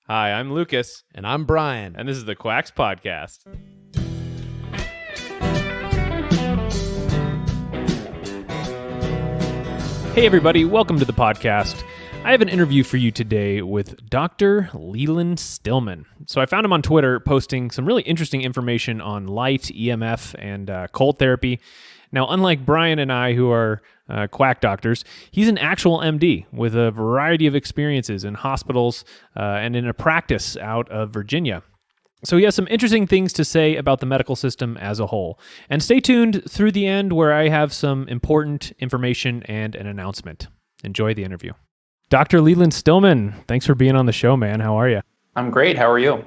Hi, I'm Lucas. And I'm Brian. And this is the Quacks Podcast. Hey, everybody. Welcome to the podcast. I have an interview for you today with Dr. Leland Stillman. So I found him on Twitter posting some really interesting information on light, EMF, and cold therapy. Now, unlike Brian and I, who are quack doctors, he's an actual MD with a variety of experiences in hospitals and in a practice out of Virginia. So he has some interesting things to say about the medical system as a whole. And stay tuned through the end where I have some important information and an announcement. Enjoy the interview. Dr. Leland Stillman, thanks for being on the show, man. How are you? I'm great. How are you?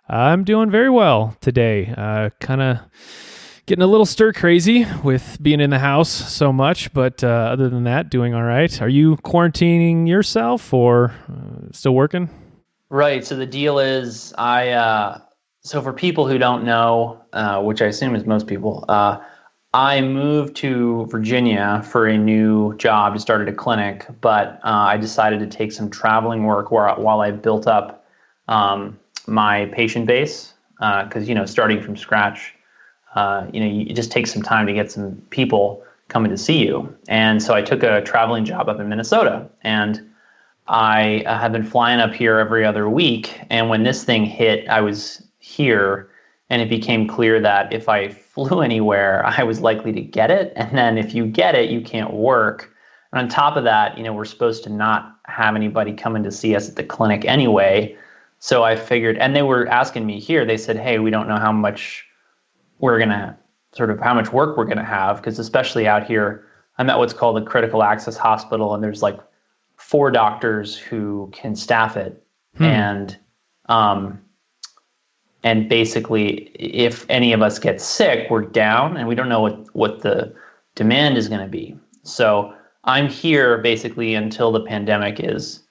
I'm doing very well today. Kind of getting a little stir crazy with being in the house so much, but other than that, doing all right. Are you quarantining yourself or still working? Right. So the deal is so for people who don't know, which I assume is most people, I moved to Virginia for a new job to start at a clinic, but I decided to take some traveling work while I built up my patient base, because, starting from scratch, it just takes some time to get some people coming to see you. And so I took a traveling job up in Minnesota, and I have been flying up here every other week. And when this thing hit, I was here, and it became clear that if I flew anywhere, I was likely to get it. And then if you get it, you can't work. And on top of that, we're supposed to not have anybody coming to see us at the clinic anyway. So I figured, and they were asking me here, they said, hey, we don't know how much how much work we're going to have, because especially out here, I'm at what's called a critical access hospital, and there's like 4 doctors who can staff it. And basically, if any of us get sick, we're down, and we don't know what the demand is going to be. So I'm here basically until the pandemic is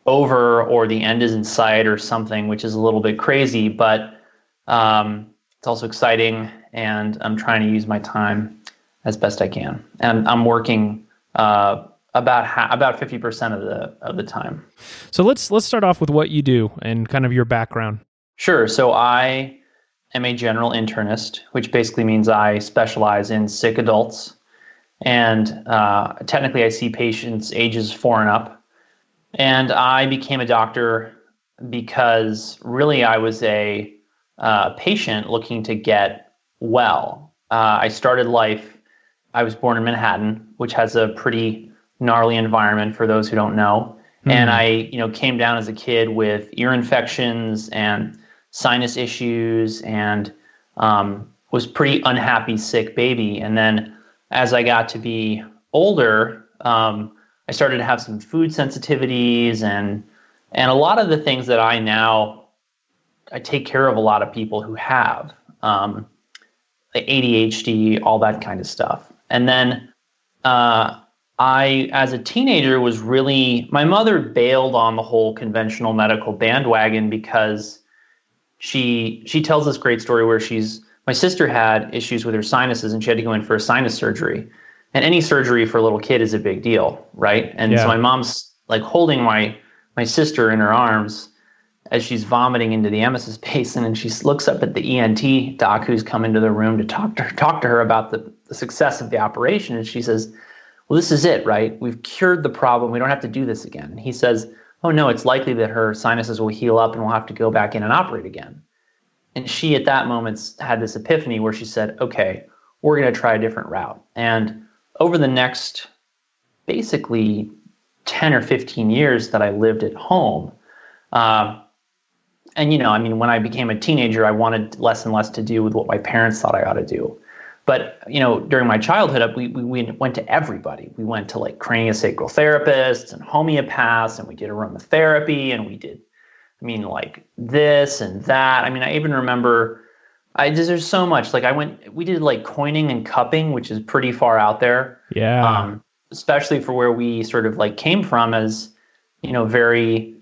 over or the end is in sight or something, which is a little bit crazy, but it's also exciting, and I'm trying to use my time as best I can. And I'm working about 50% of the time. So let's start off with what you do and kind of your background. Sure. So I am a general internist, which basically means I specialize in sick adults. And technically I see patients ages 4 and up. And I became a doctor because really I was a patient looking to get well. I started life, I was born in Manhattan, which has a pretty gnarly environment for those who don't know. And I, came down as a kid with ear infections and sinus issues, and was pretty unhappy, sick baby. And then as I got to be older, I started to have some food sensitivities and a lot of the things that I take care of a lot of people who have ADHD, all that kind of stuff. And then I, as a teenager, my mother bailed on the whole conventional medical bandwagon because she tells this great story where my sister had issues with her sinuses and she had to go in for a sinus surgery. And any surgery for a little kid is a big deal, right? And so my mom's like holding my sister in her arms as she's vomiting into the emesis basin, and she looks up at the ENT doc who's come into the room to talk to her about the success of the operation, and she says, well, this is it, right? We've cured the problem. We don't have to do this again. And he says, oh no, it's likely that her sinuses will heal up and we'll have to go back in and operate again. And she at that moment had this epiphany where she said, okay, we're going to try a different route. And over the next basically 10 or 15 years that I lived at home, when I became a teenager, I wanted less and less to do with what my parents thought I ought to do. But, during my childhood, we went to everybody. We went to like craniosacral therapists and homeopaths, and we did aromatherapy, and we did, this and that. I even remember, there's so much. We did like coining and cupping, which is pretty far out there. Yeah. Especially for where we sort of like came from as, very,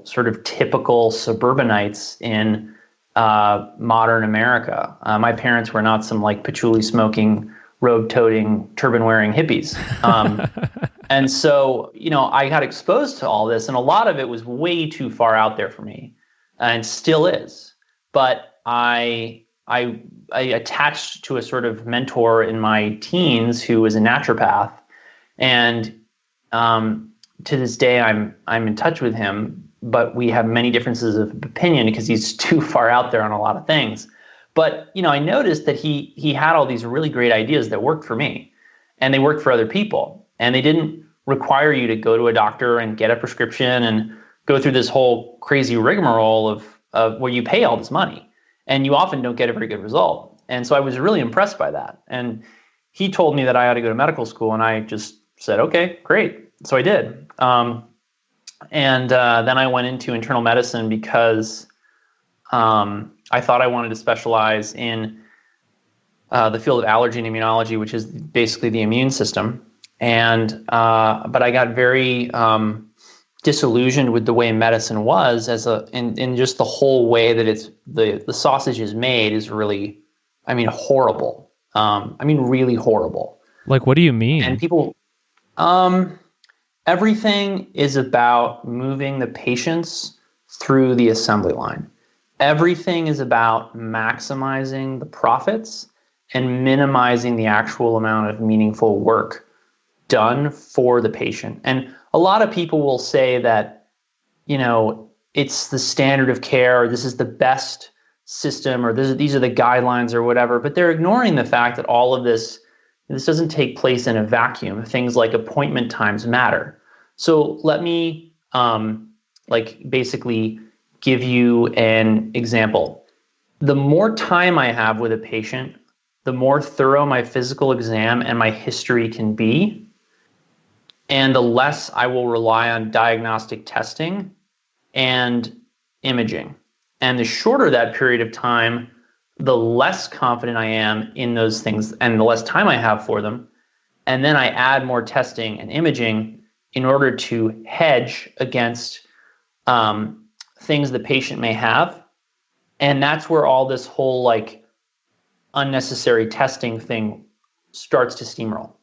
sort of typical suburbanites in modern America. My parents were not some like patchouli smoking, robe toting, turban wearing hippies. And so, I got exposed to all this, and a lot of it was way too far out there for me, and still is. But I attached to a sort of mentor in my teens who was a naturopath, and to this day, I'm in touch with him, but we have many differences of opinion because he's too far out there on a lot of things. But I noticed that he had all these really great ideas that worked for me, and they worked for other people, and they didn't require you to go to a doctor and get a prescription and go through this whole crazy rigmarole of where you pay all this money, and you often don't get a very good result. And so I was really impressed by that. And he told me that I ought to go to medical school, and I just said, okay, great. So I did. And then I went into internal medicine because I thought I wanted to specialize in the field of allergy and immunology, which is basically the immune system. And but I got very disillusioned with the way medicine was in just the whole way that it's the sausage is made is really, horrible. Really horrible. Like, what do you mean? And people, everything is about moving the patients through the assembly line. Everything is about maximizing the profits and minimizing the actual amount of meaningful work done for the patient. And a lot of people will say that, it's the standard of care, or this is the best system, or these are the guidelines or whatever, but they're ignoring the fact that all of this doesn't take place in a vacuum. Things like appointment times matter. So let me basically give you an example. The more time I have with a patient, the more thorough my physical exam and my history can be, and the less I will rely on diagnostic testing and imaging. And the shorter that period of time, the less confident I am in those things and the less time I have for them. And then I add more testing and imaging in order to hedge against things the patient may have. And that's where all this whole unnecessary testing thing starts to steamroll.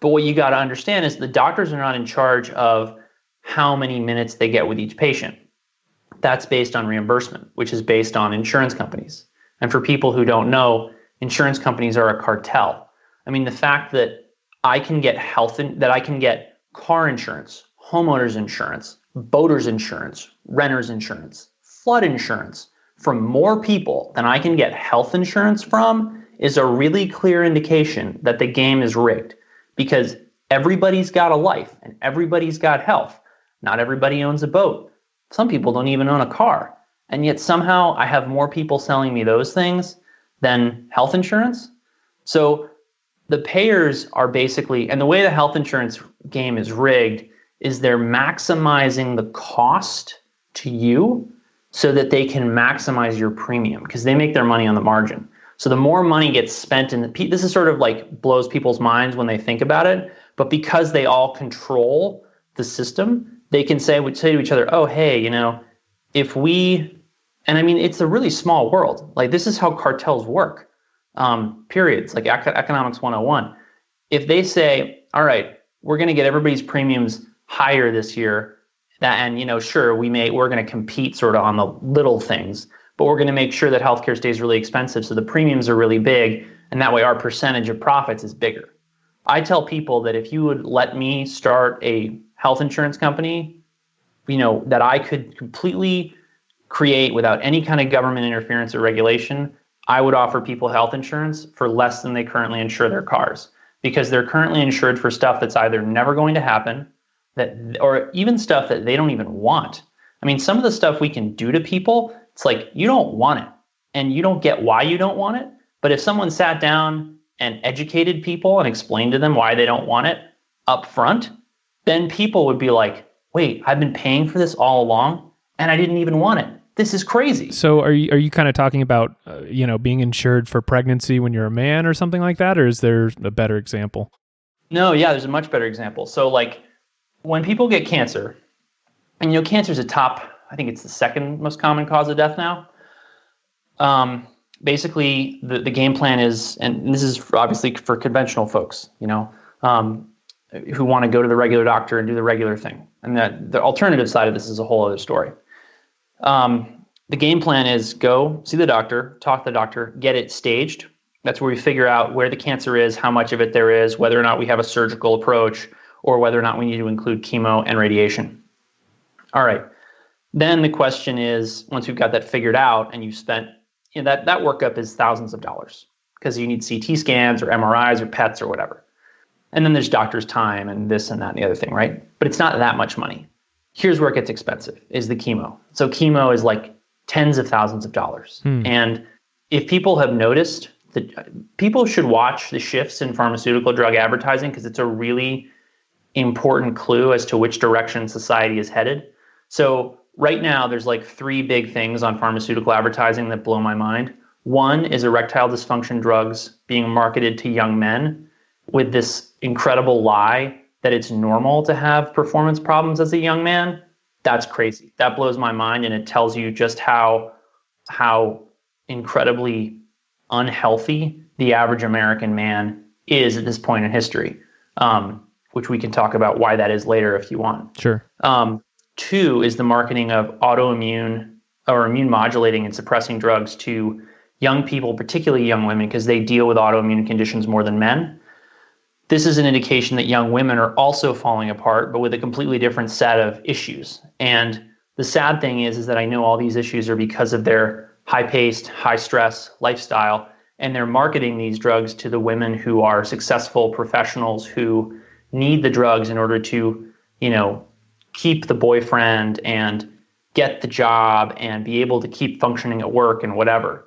But what you got to understand is the doctors are not in charge of how many minutes they get with each patient. That's based on reimbursement, which is based on insurance companies. And for people who don't know, insurance companies are a cartel. The fact that I can get car insurance, homeowners insurance, boaters insurance, renters insurance, flood insurance from more people than I can get health insurance from is a really clear indication that the game is rigged, because everybody's got a life and everybody's got health. Not everybody owns a boat. Some people don't even own a car. And yet somehow I have more people selling me those things than health insurance. So the payers are basically, and the way the health insurance game is rigged is they're maximizing the cost to you so that they can maximize your premium, because they make their money on the margin. So the more money gets spent this is sort of blows people's minds when they think about it, but because they all control the system, they can say to each other, oh, hey, if we, and it's a really small world. This is how cartels work, periods, like economics 101. If they say, all right, we're going to get everybody's premiums higher this year, sure, we're going to compete sort of on the little things, but we're going to make sure that healthcare stays really expensive, so the premiums are really big, and that way our percentage of profits is bigger. I tell people that if you would let me start a health insurance company, that I could completely create without any kind of government interference or regulation, I would offer people health insurance for less than they currently insure their cars, because they're currently insured for stuff that's either never going to happen, or even stuff that they don't even want. Some of the stuff we can do to people, it's you don't want it, and you don't get why you don't want it. But if someone sat down and educated people and explained to them why they don't want it up front, then people would be like, wait, I've been paying for this all along and I didn't even want it. This is crazy. So are you kind of talking about, being insured for pregnancy when you're a man or something like that? Or is there a better example? No, yeah, there's a much better example. So when people get cancer, and cancer is I think it's the second most common cause of death now. Basically the game plan is, and this is obviously for conventional folks, who want to go to the regular doctor and do the regular thing. And that the alternative side of this is a whole other story. The game plan is go see the doctor, talk to the doctor, get it staged. That's where we figure out where the cancer is, how much of it there is, whether or not we have a surgical approach, or whether or not we need to include chemo and radiation. All right. Then the question is, once we've got that figured out and you've spent, that workup is thousands of dollars because you need CT scans or MRIs or PETs or whatever. And then there's doctor's time and this and that and the other thing, right? But it's not that much money. Here's where it gets expensive, is the chemo. So chemo is like tens of thousands of dollars. And if people have noticed, that people should watch the shifts in pharmaceutical drug advertising because it's a really important clue as to which direction society is headed. So right now, there's like three big things on pharmaceutical advertising that blow my mind. One is erectile dysfunction drugs being marketed to young men with this incredible lie that it's normal to have performance problems as a young man. That's crazy. That blows my mind, and it tells you just how incredibly unhealthy the average American man is at this point in history, which we can talk about why that is later if you want. Sure. Two is the marketing of autoimmune or immune modulating and suppressing drugs to young people, particularly young women, because they deal with autoimmune conditions more than men. This is an indication that young women are also falling apart, but with a completely different set of issues. And the sad thing is that I know all these issues are because of their high-paced, high-stress lifestyle, and they're marketing these drugs to the women who are successful professionals who need the drugs in order to, keep the boyfriend and get the job and be able to keep functioning at work and whatever,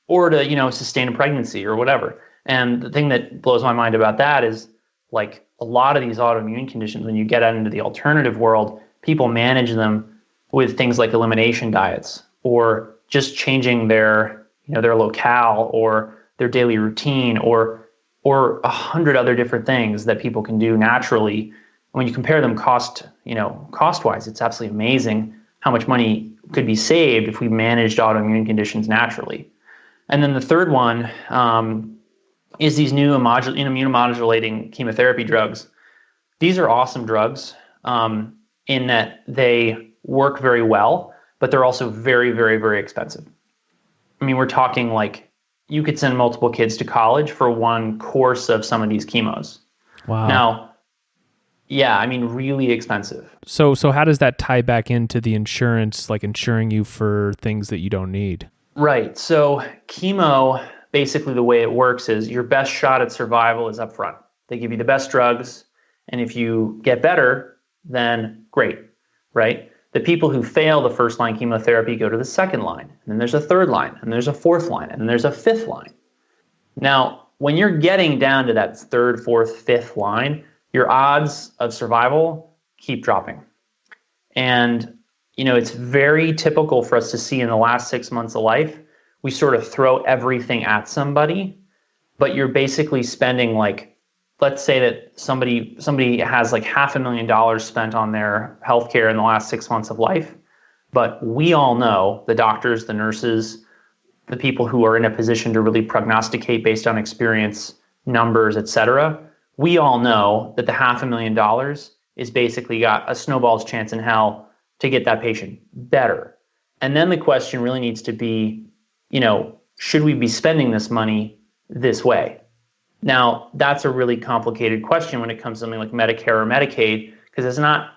or to, sustain a pregnancy or whatever. And the thing that blows my mind about that is like a lot of these autoimmune conditions, when you get out into the alternative world, people manage them with things like elimination diets or just changing their locale or their daily routine or 100 other different things that people can do naturally. When you compare them cost-wise, it's absolutely amazing how much money could be saved if we managed autoimmune conditions naturally. And then the third one is these new immunomodulating chemotherapy drugs. These are awesome drugs in that they work very well, but they're also very, very, very expensive. I mean, we're talking like you could send multiple kids to college for one course of some of these chemos. Wow. Now, yeah, I mean, really expensive. So how does that tie back into the insurance, like insuring you for things that you don't need? Right. So chemo, basically the way it works is your best shot at survival is up front. They give you the best drugs, and if you get better, then great, right? The people who fail the first line chemotherapy go to the second line, and then there's a third line, and there's a fourth line, and then there's a fifth line. Now, when you're getting down to that third, fourth, fifth line, your odds of survival keep dropping. And, it's very typical for us to see in the last 6 months of life, we sort of throw everything at somebody, but you're basically spending like, let's say that somebody has like $500,000 spent on their healthcare in the last 6 months of life. But we all know, the doctors, the nurses, the people who are in a position to really prognosticate based on experience, numbers, et cetera, we all know that the $500,000 is basically got a snowball's chance in hell to get that patient better. And then the question really needs to be, should we be spending this money this way? Now, that's a really complicated question when it comes to something like Medicare or Medicaid, because it's not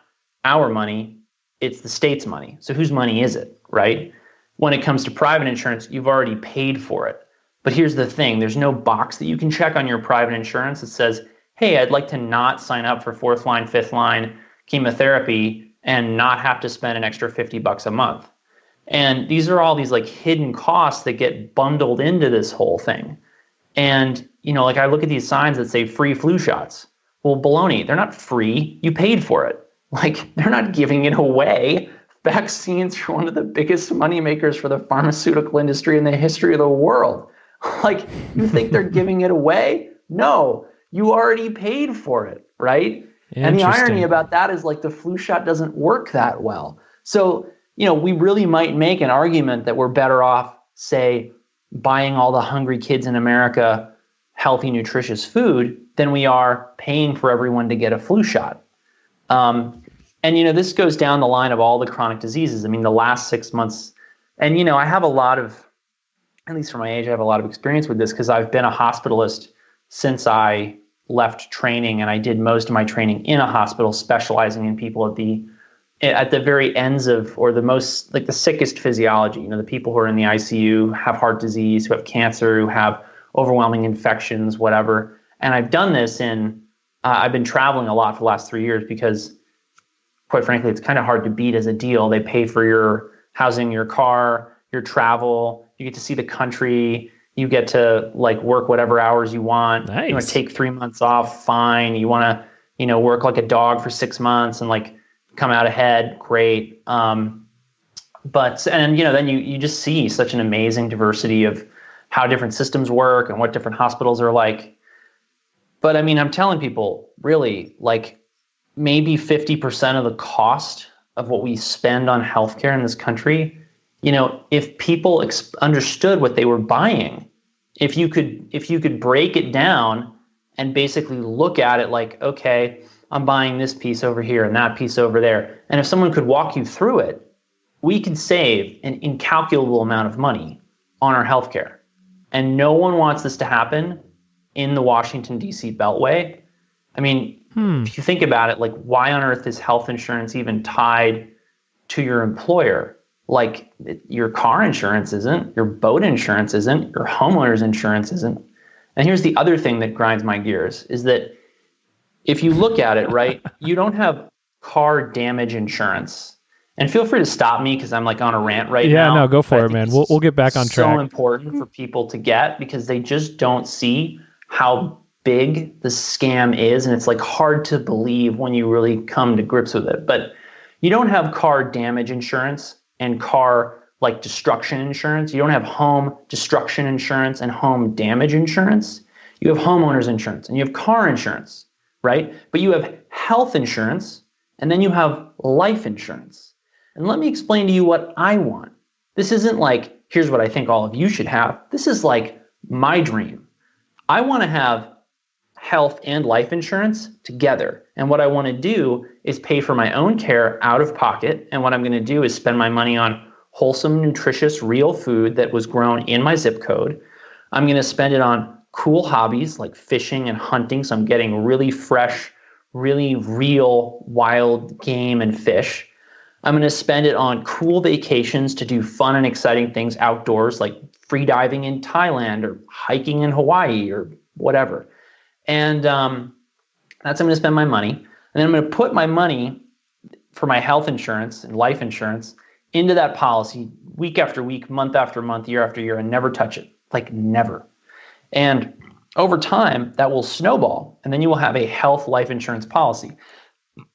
our money, it's the state's money. So whose money is it, right? When it comes to private insurance, you've already paid for it. But here's the thing, there's no box that you can check on your private insurance that says, hey, I'd like to not sign up for fourth line, fifth line chemotherapy and not have to spend an extra $50 a month. And these are all these like hidden costs that get bundled into this whole thing. And, like I look at these signs that say free flu shots. Well, baloney, they're not free. You paid for it. Like they're not giving it away. Vaccines are one of the biggest moneymakers for the pharmaceutical industry in the history of the world. Like you think they're giving it away? No, you already paid for it, right? And the irony about that is like the flu shot doesn't work that well. So, we really might make an argument that we're better off, say, buying all the hungry kids in America healthy, nutritious food than we are paying for everyone to get a flu shot. And, this goes down the line of all the chronic diseases. I mean, the last 6 months, and, I have a lot of, at least for my age, I have a lot of experience with this because I've been a hospitalist since I left training, and I did most of my training in a hospital, specializing in people at the very ends of, or the most, like the sickest physiology, the people who are in the ICU, have heart disease, who have cancer, who have overwhelming infections, whatever. And I've done this I've been traveling a lot for the last 3 years because, quite frankly, it's kind of hard to beat as a deal. They pay for your housing, your car, your travel. You get to see the country. You get to work whatever hours you want. Nice. You want to take 3 months off, fine. You want to, work like a dog for 6 months and come out ahead, great. Then you just see such an amazing diversity of how different systems work and what different hospitals are like. But I mean, I'm telling people, really, maybe 50% of the cost of what we spend on healthcare in this country, if people understood what they were buying, if you could break it down and basically look at it like, okay, I'm buying this piece over here and that piece over there. And if someone could walk you through it, we could save an incalculable amount of money on our healthcare. And no one wants this to happen in the Washington, D.C. Beltway. I mean, if you think about it, why on earth is health insurance even tied to your employer? Your car insurance isn't, your boat insurance isn't, your homeowner's insurance isn't. And here's the other thing that grinds my gears is that if you look at it, right, you don't have car damage insurance. And feel free to stop me because I'm on a rant right now. Yeah, no, go for it, man. We'll get back on track. It's so important for people to get because they just don't see how big the scam is. And it's hard to believe when you really come to grips with it. But you don't have car damage insurance and car destruction insurance. You don't have home destruction insurance and home damage insurance. You have homeowners insurance and you have car insurance, right? But you have health insurance and then you have life insurance. And let me explain to you what I want. This isn't here's what I think all of you should have. This is my dream. I want to have health and life insurance together. And what I want to do is pay for my own care out of pocket. And what I'm going to do is spend my money on wholesome, nutritious, real food that was grown in my zip code. I'm going to spend it on cool hobbies like fishing and hunting. So I'm getting really fresh, really real wild game and fish. I'm going to spend it on cool vacations to do fun and exciting things outdoors, like free diving in Thailand or hiking in Hawaii or whatever. And that's how I'm going to spend my money. And then I'm going to put my money for my health insurance and life insurance into that policy week after week, month after month, year after year, and never touch it, never. And over time, that will snowball. And then you will have a health life insurance policy.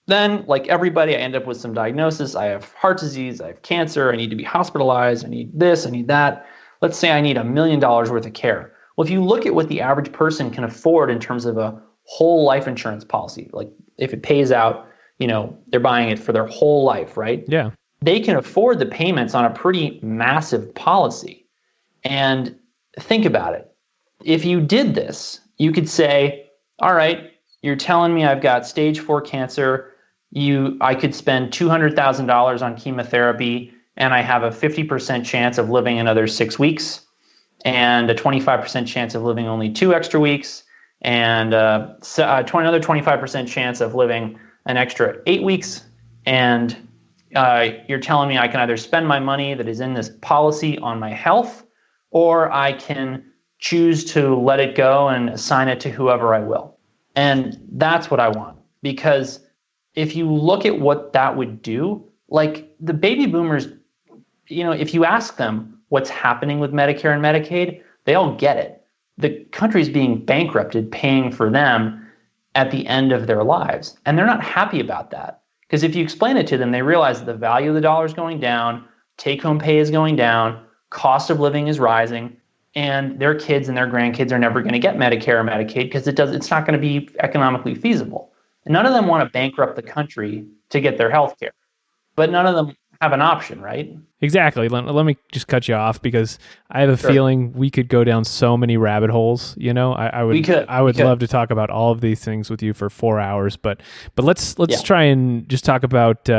Then, everybody, I end up with some diagnosis. I have heart disease, I have cancer, I need to be hospitalized, I need this, I need that. Let's say I need $1 million worth of care. Well, if you look at what the average person can afford in terms of a whole life insurance policy, if it pays out, they're buying it for their whole life, right? Yeah. They can afford the payments on a pretty massive policy. And think about it. If you did this, you could say, all right, you're telling me I've got stage 4 cancer. I could spend $200,000 on chemotherapy and I have a 50% chance of living another 6 weeks and a 25% chance of living only 2 extra weeks and another 25% chance of living an extra 8 weeks. And you're telling me I can either spend my money that is in this policy on my health, or I can choose to let it go and assign it to whoever I will. And that's what I want. Because if you look at what that would do, the baby boomers, if you ask them what's happening with Medicare and Medicaid, they all get it. The country's being bankrupted paying for them at the end of their lives. And they're not happy about that. Because if you explain it to them, they realize that the value of the dollar is going down, take-home pay is going down, cost of living is rising, and their kids and their grandkids are never going to get Medicare or Medicaid because it's not going to be economically feasible. And none of them want to bankrupt the country to get their health care. But none of them have an option, right? Exactly. Let me just cut you off because I have a feeling we could go down so many rabbit holes. I would love to talk about all of these things with you for 4 hours, but let's try and just talk about,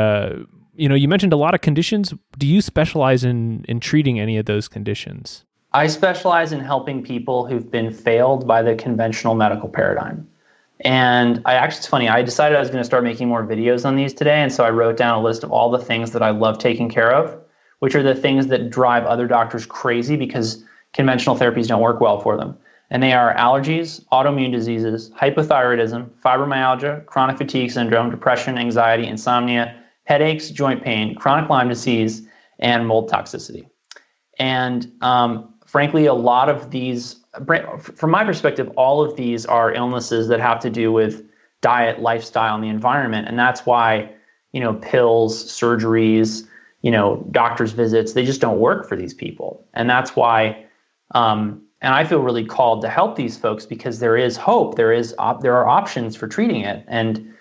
you mentioned a lot of conditions. Do you specialize in treating any of those conditions? I specialize in helping people who've been failed by the conventional medical paradigm. And it's funny, I decided I was going to start making more videos on these today. And so I wrote down a list of all the things that I love taking care of, which are the things that drive other doctors crazy because conventional therapies don't work well for them. And they are allergies, autoimmune diseases, hypothyroidism, fibromyalgia, chronic fatigue syndrome, depression, anxiety, insomnia, headaches, joint pain, chronic Lyme disease, and mold toxicity. And frankly, a lot of these, from my perspective, all of these are illnesses that have to do with diet, lifestyle, and the environment. And that's why, pills, surgeries, doctor's visits, they just don't work for these people. And that's why, and I feel really called to help these folks because there is hope. There are options for treating it. And,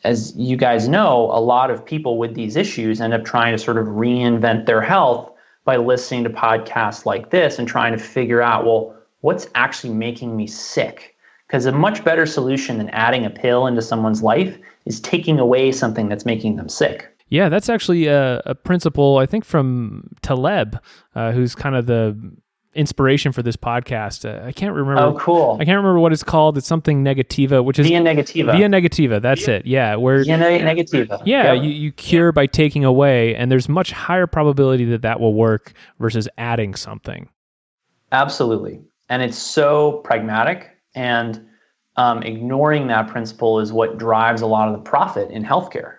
as you guys know, a lot of people with these issues end up trying to sort of reinvent their health by listening to podcasts like this and trying to figure out, well, what's actually making me sick? Because a much better solution than adding a pill into someone's life is taking away something that's making them sick. Yeah, that's actually a principle, I think, from Taleb, who's kind of the inspiration for this podcast. I can't remember. Oh, cool. I can't remember what it's called. It's something negativa, which is... Via negativa. Via negativa, that's it. Yeah. Via negativa. Yeah, yep. you cure by taking away, and there's much higher probability that will work versus adding something. Absolutely. And it's so pragmatic, and ignoring that principle is what drives a lot of the profit in healthcare.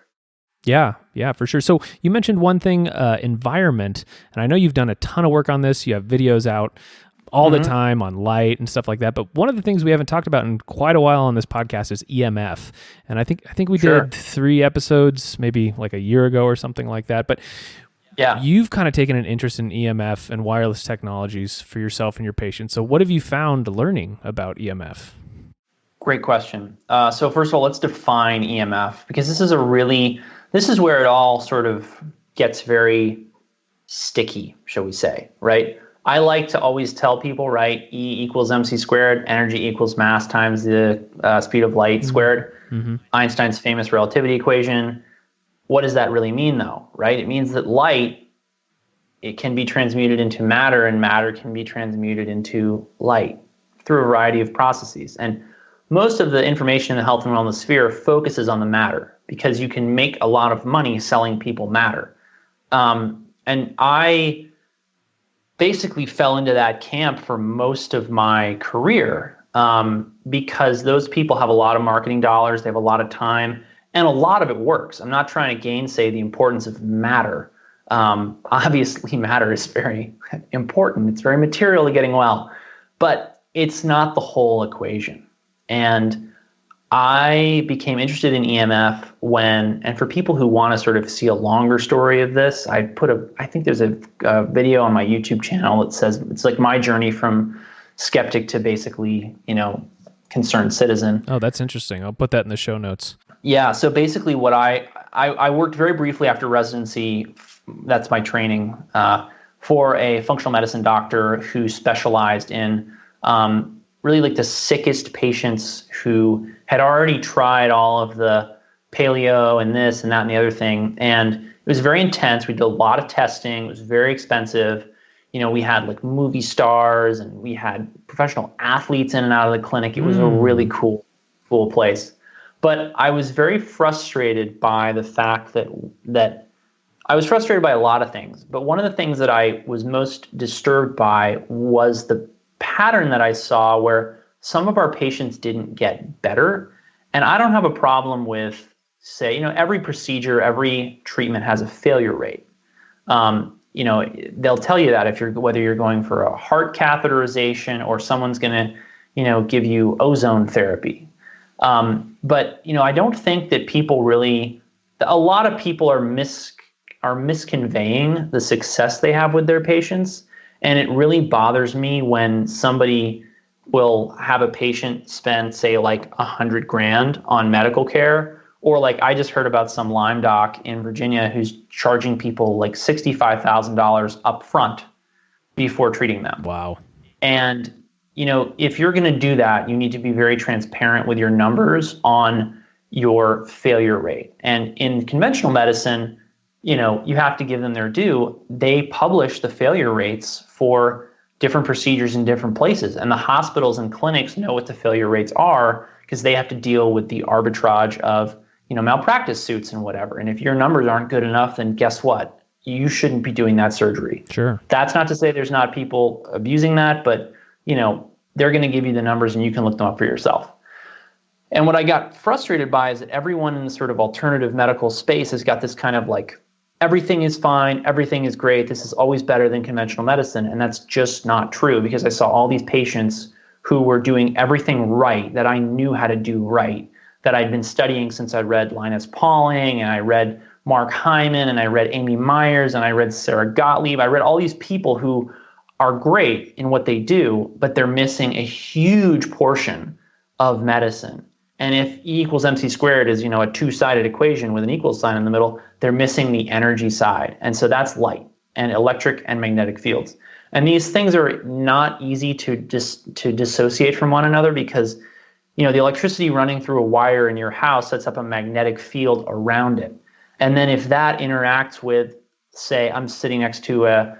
Yeah, for sure. So you mentioned one thing, environment, and I know you've done a ton of work on this. You have videos out all the time on light and stuff like that. But one of the things we haven't talked about in quite a while on this podcast is EMF. And I think we did 3 episodes, maybe like a year ago or something like that. But yeah, you've kind of taken an interest in EMF and wireless technologies for yourself and your patients. So what have you found learning about EMF? Great question. So first of all, let's define EMF, because this is where it all sort of gets very sticky, shall we say, right? I like to always tell people, right, E equals mc squared, energy equals mass times the speed of light squared, Einstein's famous relativity equation. What does that really mean, though, right? It means that light, it can be transmuted into matter, and matter can be transmuted into light through a variety of processes. And most of the information in the health and wellness sphere focuses on the matter, because you can make a lot of money selling people matter. And I basically fell into that camp for most of my career because those people have a lot of marketing dollars, they have a lot of time, and a lot of it works. I'm not trying to gainsay the importance of matter. Obviously, matter is very important. It's very material to getting well, but it's not the whole equation. And I became interested in EMF and for people who want to sort of see a longer story of this, I think there's a video on my YouTube channel that says, it's like my journey from skeptic to basically, concerned citizen. Oh, that's interesting. I'll put that in the show notes. Yeah. So basically what I worked very briefly after residency, that's my training, for a functional medicine doctor who specialized in, really like the sickest patients who had already tried all of the paleo and this and that and the other thing. And it was very intense. We did a lot of testing. It was very expensive. We had like movie stars and we had professional athletes in and out of the clinic. It was a really cool place. But I was very frustrated by the fact that I was frustrated by a lot of things. But one of the things that I was most disturbed by was the pattern that I saw where some of our patients didn't get better. And I don't have a problem with, say, every procedure, every treatment has a failure rate. They'll tell you that whether you're going for a heart catheterization or someone's going to, give you ozone therapy. But I don't think that a lot of people are misconveying the success they have with their patients. And it really bothers me when somebody will have a patient spend, say, like $100,000 on medical care Or like I just heard about some Lyme doc in Virginia who's charging people like $65,000 up front before treating them. Wow. And, if you're going to do that, you need to be very transparent with your numbers on your failure rate. And in conventional medicine, you have to give them their due. They publish the failure rates for different procedures in different places. And the hospitals and clinics know what the failure rates are because they have to deal with the arbitrage of, malpractice suits and whatever. And if your numbers aren't good enough, then guess what? You shouldn't be doing that surgery. Sure. That's not to say there's not people abusing that, but, they're going to give you the numbers and you can look them up for yourself. And what I got frustrated by is that everyone in the sort of alternative medical space has got this kind of like, everything is fine, everything is great, this is always better than conventional medicine. And that's just not true, because I saw all these patients who were doing everything right, that I knew how to do right, that I'd been studying since I read Linus Pauling, and I read Mark Hyman, and I read Amy Myers, and I read Sarah Gottlieb. I read all these people who are great in what they do, but they're missing a huge portion of medicine. And if E equals MC squared is, a two-sided equation with an equal sign in the middle, they're missing the energy side. And so that's light and electric and magnetic fields. And these things are not easy to dissociate from one another, because, the electricity running through a wire in your house sets up a magnetic field around it. And then if that interacts with, say, I'm sitting next to a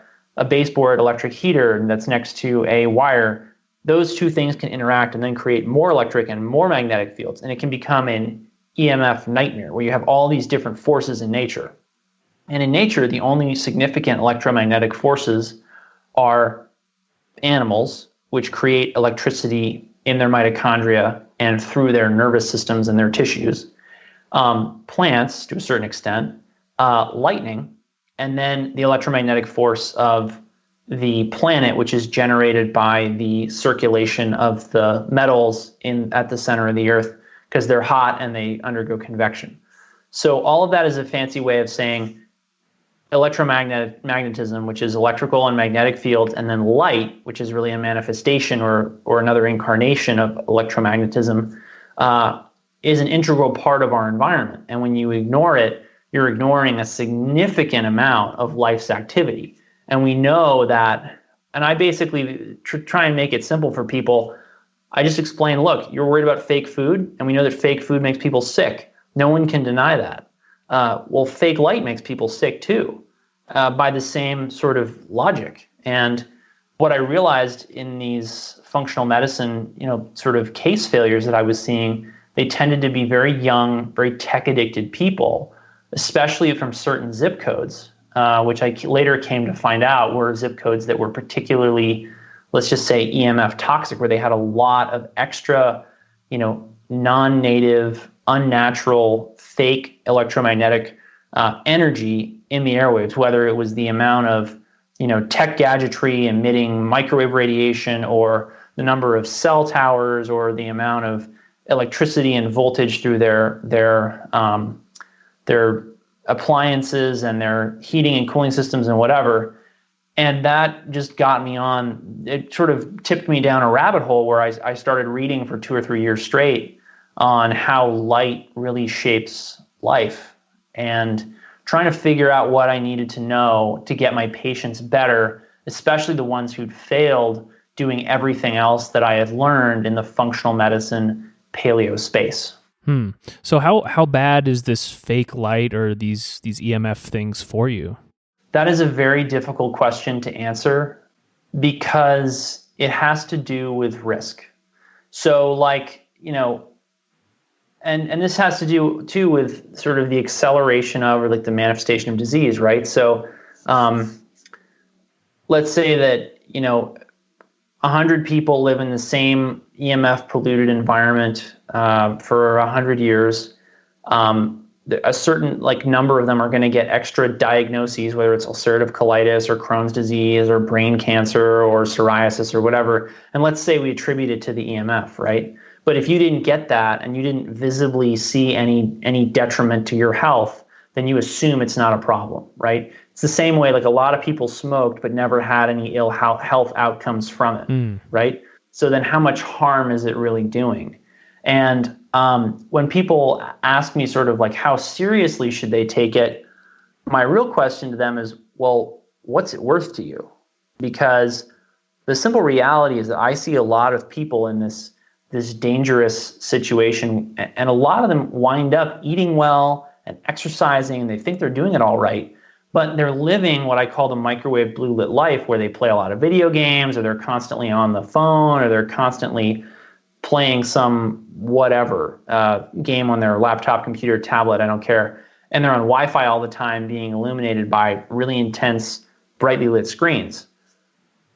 baseboard electric heater that's next to a wire, those two things can interact and then create more electric and more magnetic fields. And it can become an EMF nightmare where you have all these different forces in nature. And in nature, the only significant electromagnetic forces are animals, which create electricity in their mitochondria and through their nervous systems and their tissues, plants to a certain extent, lightning, and then the electromagnetic force of the planet, which is generated by the circulation of the metals at the center of the Earth, because they're hot and they undergo convection. So all of that is a fancy way of saying electromagnetism, which is electrical and magnetic fields, and then light, which is really a manifestation or another incarnation of electromagnetism, is an integral part of our environment. And when you ignore it, you're ignoring a significant amount of life's activity. And we know that, and I basically try and make it simple for people. I just explain, look, you're worried about fake food, and we know that fake food makes people sick. No one can deny that. Well, fake light makes people sick too, by the same sort of logic. And what I realized in these functional medicine, sort of case failures that I was seeing, they tended to be very young, very tech-addicted people, especially from certain zip codes, which I later came to find out were zip codes that were particularly, let's just say, EMF toxic, where they had a lot of extra, non-native, unnatural, fake electromagnetic energy in the airwaves, whether it was the amount of, tech gadgetry emitting microwave radiation, or the number of cell towers, or the amount of electricity and voltage through their appliances and their heating and cooling systems and whatever. And that just got me on, it sort of tipped me down a rabbit hole where I started reading for 2 or 3 years straight on how light really shapes life, and trying to figure out what I needed to know to get my patients better, especially the ones who'd failed doing everything else that I had learned in the functional medicine paleo space. So how bad is this fake light or these EMF things for you? That is a very difficult question to answer, because it has to do with risk. So and this has to do too with sort of the acceleration of, or like the manifestation of disease, right? So let's say that, 100 people live in the same EMF polluted environment for 100 years. A certain number of them are going to get extra diagnoses, whether it's ulcerative colitis or Crohn's disease or brain cancer or psoriasis or whatever. And let's say we attribute it to the EMF, right? But if you didn't get that and you didn't visibly see any detriment to your health, then you assume it's not a problem, right? It's the same way, a lot of people smoked but never had any ill health outcomes from it, right? So then how much harm is it really doing? And when people ask me sort of like how seriously should they take it, my real question to them is, well, what's it worth to you? Because the simple reality is that I see a lot of people in this dangerous situation, and a lot of them wind up eating well and exercising, and they think they're doing it all right, but they're living what I call the microwave blue lit life, where they play a lot of video games, or they're constantly on the phone, or they're constantly playing some whatever game on their laptop, computer, tablet, I don't care, and they're on Wi-Fi all the time, being illuminated by really intense, brightly lit screens.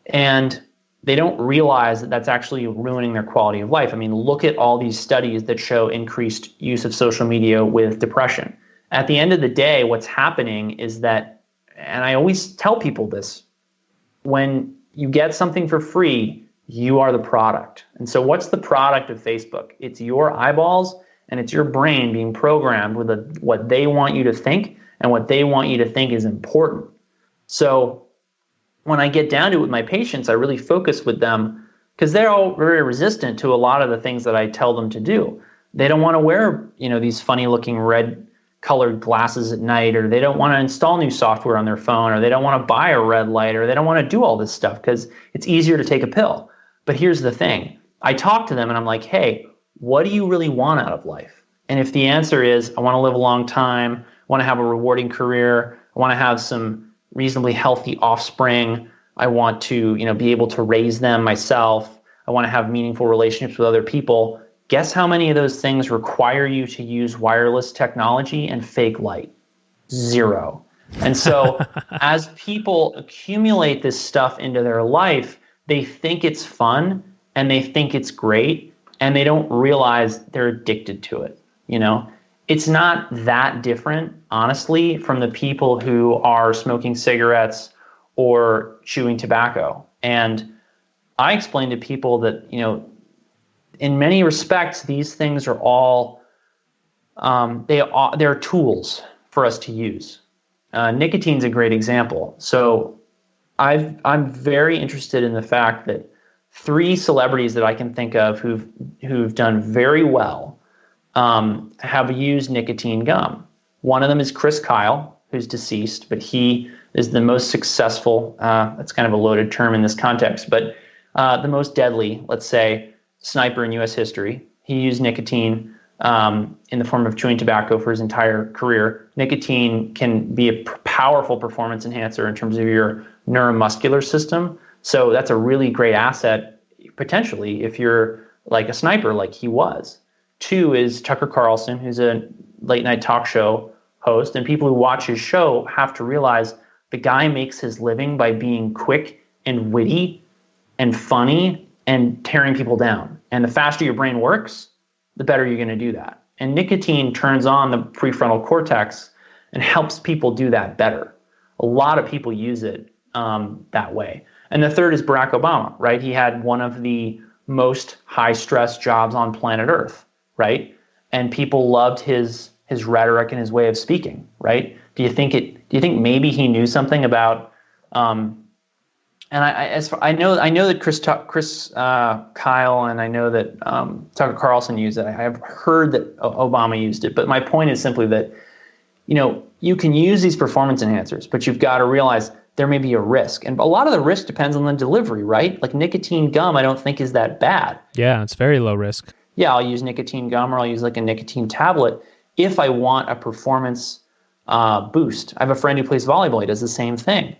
And they don't realize that that's actually ruining their quality of life. I mean, look at all these studies that show increased use of social media with depression. At the end of the day, what's happening is that, and I always tell people this, when you get something for free, you are the product. And so what's the product of Facebook? It's your eyeballs, and it's your brain being programmed with what they want you to think, and what they want you to think is important. So when I get down to it with my patients, I really focus with them, because they're all very resistant to a lot of the things that I tell them to do. They don't want to wear, these funny looking red colored glasses at night, or they don't want to install new software on their phone, or they don't want to buy a red light, or they don't want to do all this stuff because it's easier to take a pill. But here's the thing. I talk to them and I'm like, hey, what do you really want out of life? And if the answer is, I want to live a long time, I want to have a rewarding career, I want to have some reasonably healthy offspring, I want to, be able to raise them myself, I want to have meaningful relationships with other people, guess how many of those things require you to use wireless technology and fake light? 0. And so as people accumulate this stuff into their life, they think it's fun and they think it's great, and they don't realize they're addicted to it. It's not that different, honestly, from the people who are smoking cigarettes or chewing tobacco. And I explain to people that, in many respects, these things are all, they're tools for us to use. Nicotine's a great example. So I'm very interested in the fact that 3 celebrities that I can think of who've done very well have used nicotine gum. One of them is Chris Kyle, who's deceased, but he is the most successful, that's kind of a loaded term in this context, but the most deadly, let's say, sniper in U.S. history. He used nicotine in the form of chewing tobacco for his entire career. Nicotine can be a powerful performance enhancer in terms of your neuromuscular system. So that's a really great asset, potentially, if you're like a sniper like he was. 2 is Tucker Carlson, who's a late night talk show host. And people who watch his show have to realize the guy makes his living by being quick and witty and funny and tearing people down. And the faster your brain works, the better you're going to do that. And nicotine turns on the prefrontal cortex and helps people do that better. A lot of people use it that way. And the 3rd is Barack Obama, right? He had one of the most high-stress jobs on planet Earth, right? And people loved his rhetoric and his way of speaking, right? Do you think maybe he knew something about? And I know that Chris Kyle, and I know that Tucker Carlson used it. I have heard that Obama used it, but my point is simply that you can use these performance enhancers, but you've got to realize there may be a risk, and a lot of the risk depends on the delivery, right? Like nicotine gum, I don't think is that bad. Yeah, it's very low risk. Yeah, I'll use nicotine gum, or I'll use like a nicotine tablet if I want a performance boost. I have a friend who plays volleyball. He does the same thing,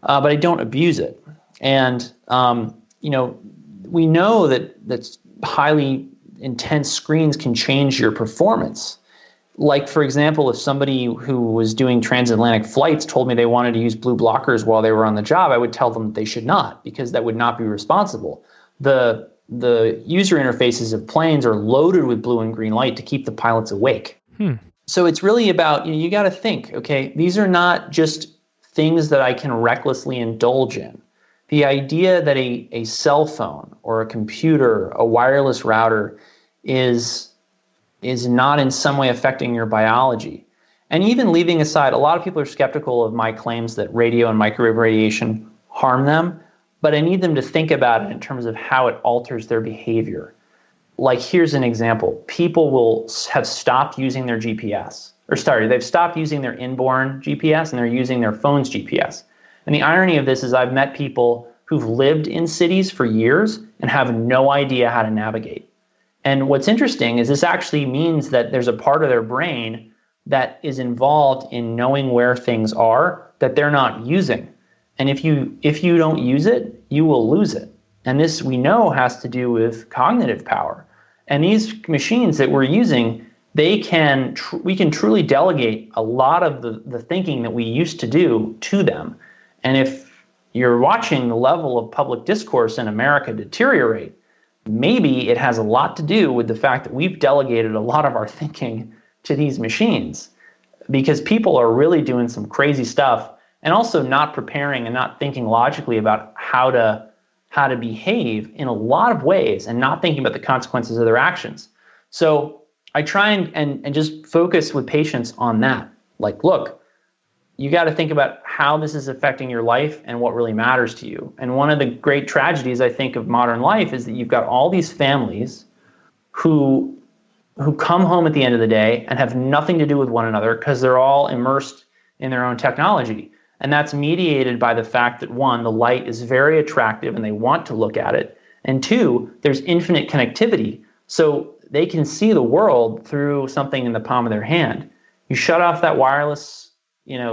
but I don't abuse it. And we know that highly intense screens can change your performance. Like, for example, if somebody who was doing transatlantic flights told me they wanted to use blue blockers while they were on the job, I would tell them that they should not, because that would not be responsible. The user interfaces of planes are loaded with blue and green light to keep the pilots awake. So it's really about, you got to think, okay, these are not just things that I can recklessly indulge in. The idea that a cell phone or a computer, a wireless router is not in some way affecting your biology. And even leaving aside, a lot of people are skeptical of my claims that radio and microwave radiation harm them, but I need them to think about it in terms of how it alters their behavior. like, here's an example. People will have stopped using their GPS, or sorry, they've stopped using their inborn GPS and they're using their phone's GPS. And the irony of this is I've met people who've lived in cities for years and have no idea how to navigate. And what's interesting is this actually means that there's a part of their brain that is involved in knowing where things are that they're not using. And if you don't use it, you will lose it. And this, we know, has to do with cognitive power. And these machines that we're using, we can truly delegate a lot of the thinking that we used to do to them. And if you're watching the level of public discourse in America deteriorate, maybe it has a lot to do with the fact that we've delegated a lot of our thinking to these machines, because people are really doing some crazy stuff and also not preparing and not thinking logically about how to behave in a lot of ways and not thinking about the consequences of their actions. So I try and just focus with patients on that. Like, look, you got to think about how this is affecting your life and what really matters to you. And one of the great tragedies, I think, of modern life is that you've got all these families who come home at the end of the day and have nothing to do with one another because they're all immersed in their own technology. And that's mediated by the fact that, one, the light is very attractive and they want to look at it. And two, there's infinite connectivity. So they can see the world through something in the palm of their hand. You shut off that wireless,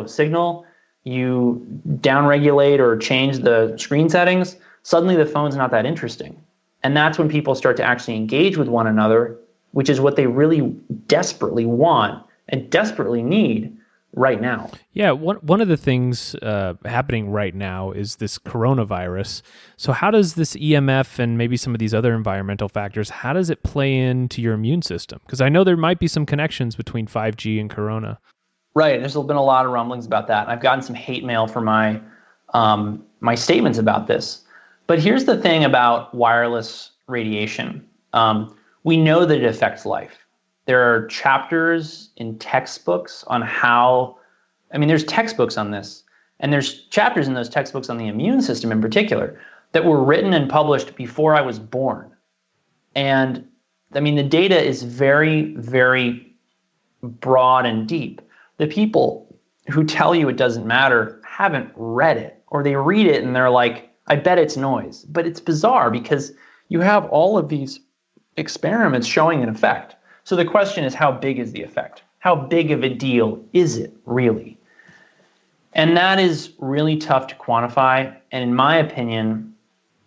signal, you downregulate or change the screen settings, suddenly the phone's not that interesting. And that's when people start to actually engage with one another, which is what they really desperately want and desperately need right now. Yeah, one of the things happening right now is this coronavirus. So how does this EMF and maybe some of these other environmental factors, how does it play into your immune system? Because I know there might be some connections between 5G and corona. Right. There's been a lot of rumblings about that. I've gotten some hate mail for my statements about this. But here's the thing about wireless radiation. We know that it affects life. There are chapters in textbooks on there's textbooks on this, and there's chapters in those textbooks on the immune system in particular that were written and published before I was born. And the data is very, very broad and deep. The people who tell you it doesn't matter haven't read it, or they read it and they're like, I bet it's noise. But it's bizarre because you have all of these experiments showing an effect. So the question is, how big is the effect? How big of a deal is it really? And that is really tough to quantify. And in my opinion,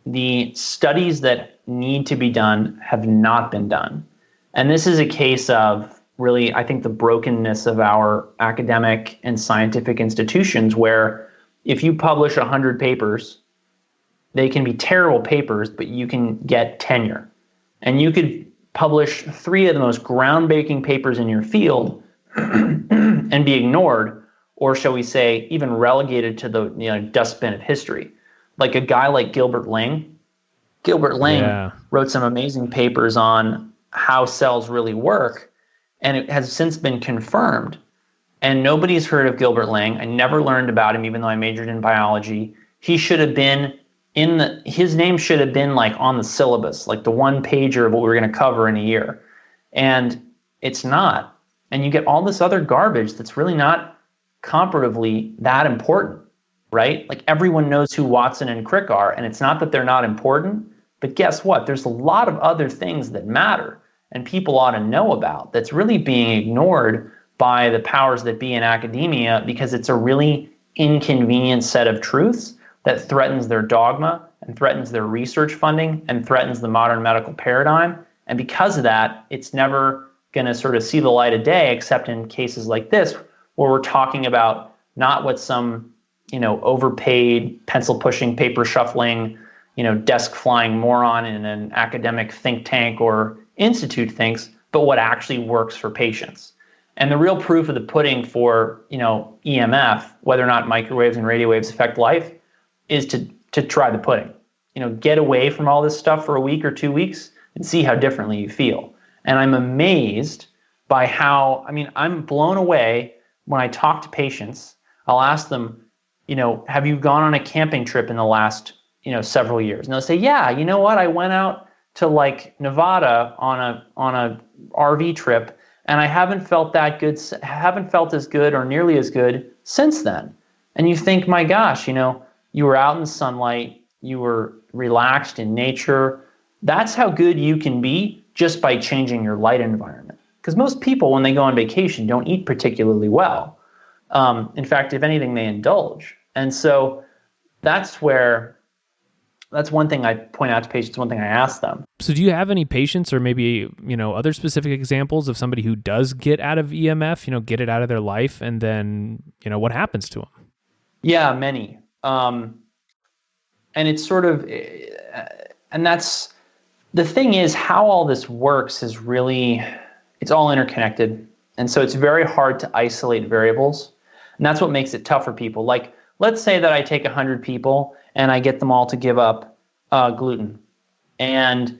the studies that need to be done have not been done. And this is a case of really, I think, the brokenness of our academic and scientific institutions, where if you publish 100 papers, they can be terrible papers, but you can get tenure. And you could publish 3 of the most groundbreaking papers in your field and be ignored, or shall we say, even relegated to the dustbin of history. Like a guy like Gilbert Lang. Gilbert Lang wrote some amazing papers on how cells really work, and it has since been confirmed. And nobody's heard of Gilbert Lang. I never learned about him, even though I majored in biology. He should have been his name should have been like on the syllabus, like the one pager of what we're going to cover in a year. And it's not. And you get all this other garbage that's really not comparatively that important, right? Like everyone knows who Watson and Crick are, and it's not that they're not important, but guess what? There's a lot of other things that matter and people ought to know about that's really being ignored by the powers that be in academia because it's a really inconvenient set of truths that threatens their dogma and threatens their research funding and threatens the modern medical paradigm. And because of that, it's never going to sort of see the light of day, except in cases like this, where we're talking about not what some, overpaid, pencil pushing, paper shuffling, desk flying moron in an academic think tank or institute thinks, but what actually works for patients. And the real proof of the pudding for, EMF, whether or not microwaves and radio waves affect life, is to try the pudding. Get away from all this stuff for a week or 2 weeks and see how differently you feel. And I'm amazed by how, I'm blown away when I talk to patients. I'll ask them, have you gone on a camping trip in the last, several years? And they'll say, yeah, you know what? I went out to like Nevada on a RV trip, and I haven't felt that good, haven't felt as good or nearly as good since then. And you think, my gosh, you were out in the sunlight, you were relaxed in nature. That's how good you can be just by changing your light environment. Because most people, when they go on vacation, don't eat particularly well. In fact, if anything, they indulge. And so that's one thing I point out to patients, one thing I ask them. So do you have any patients or maybe, other specific examples of somebody who does get out of EMF, get it out of their life, and then, what happens to them? Yeah, many. And it's sort of, and that's, the thing is how all this works is really, it's all interconnected. And so it's very hard to isolate variables. And that's what makes it tough for people. Like, let's say that I take 100 people and I get them all to give up gluten. And,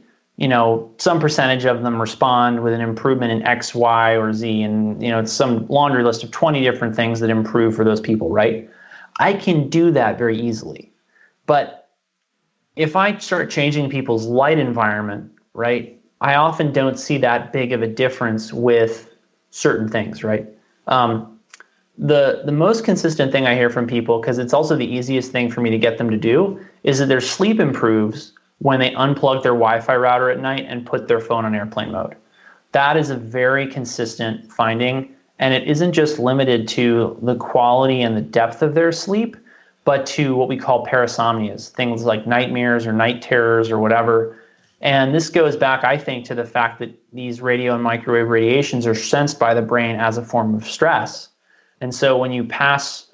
some percentage of them respond with an improvement in X, Y, or Z. And, it's some laundry list of 20 different things that improve for those people, right? I can do that very easily. But if I start changing people's light environment, right, I often don't see that big of a difference with certain things, right? The most consistent thing I hear from people, because it's also the easiest thing for me to get them to do, is that their sleep improves when they unplug their Wi-Fi router at night and put their phone on airplane mode. That is a very consistent finding, and it isn't just limited to the quality and the depth of their sleep, but to what we call parasomnias, things like nightmares or night terrors or whatever. And this goes back, I think, to the fact that these radio and microwave radiations are sensed by the brain as a form of stress. And so when you pass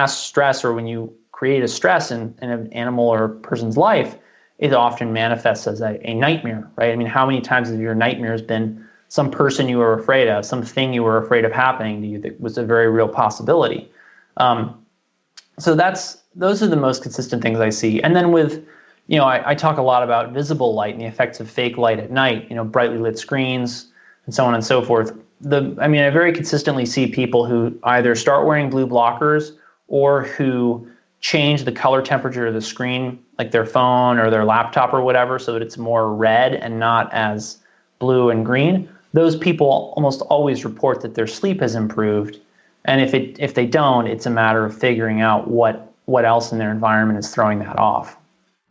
stress, or when you create a stress in an animal or person's life, it often manifests as a nightmare, right? I mean, how many times have your nightmares been some person you were afraid of, something you were afraid of happening to you that was a very real possibility? So those are the most consistent things I see. And then with, I talk a lot about visible light and the effects of fake light at night, brightly lit screens and so on and so forth. I very consistently see people who either start wearing blue blockers or who change the color temperature of the screen, like their phone or their laptop or whatever, so that it's more red and not as blue and green. Those people almost always report that their sleep has improved. And if they don't, it's a matter of figuring out what else in their environment is throwing that off.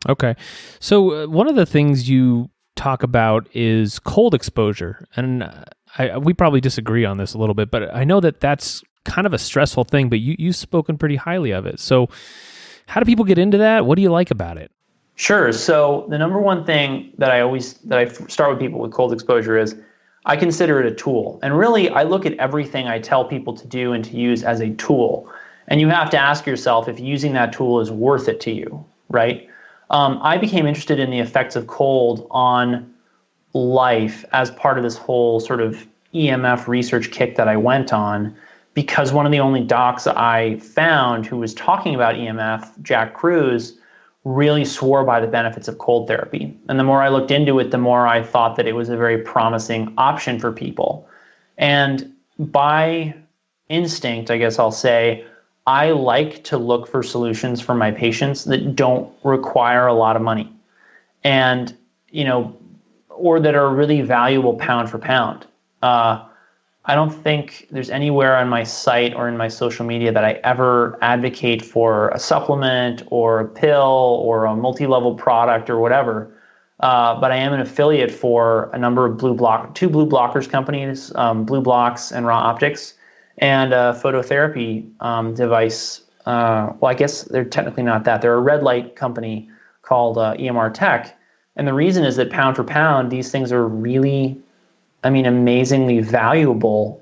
Okay. So one of the things you talk about is cold exposure. And we probably disagree on this a little bit, but I know that that's kind of a stressful thing, but you've spoken pretty highly of it. So how do people get into that? What do you like about it? Sure. So the number one thing that I start with people with cold exposure is I consider it a tool. And really, I look at everything I tell people to do and to use as a tool. And you have to ask yourself if using that tool is worth it to you, right? I became interested in the effects of cold on life as part of this whole sort of EMF research kick that I went on, because one of the only docs I found who was talking about EMF, Jack Cruz, really swore by the benefits of cold therapy. And the more I looked into it, the more I thought that it was a very promising option for people. And by instinct, I guess I'll say, I like to look for solutions for my patients that don't require a lot of money and, or that are really valuable pound for pound. I don't think there's anywhere on my site or in my social media that I ever advocate for a supplement or a pill or a multi-level product or whatever. But I am an affiliate for a number of two blue blockers companies, Blue Blocks and Raw Optics, and a phototherapy device. Well, I guess they're technically not that. They're a red light company called EMR Tech. And the reason is that pound for pound, these things are really, amazingly valuable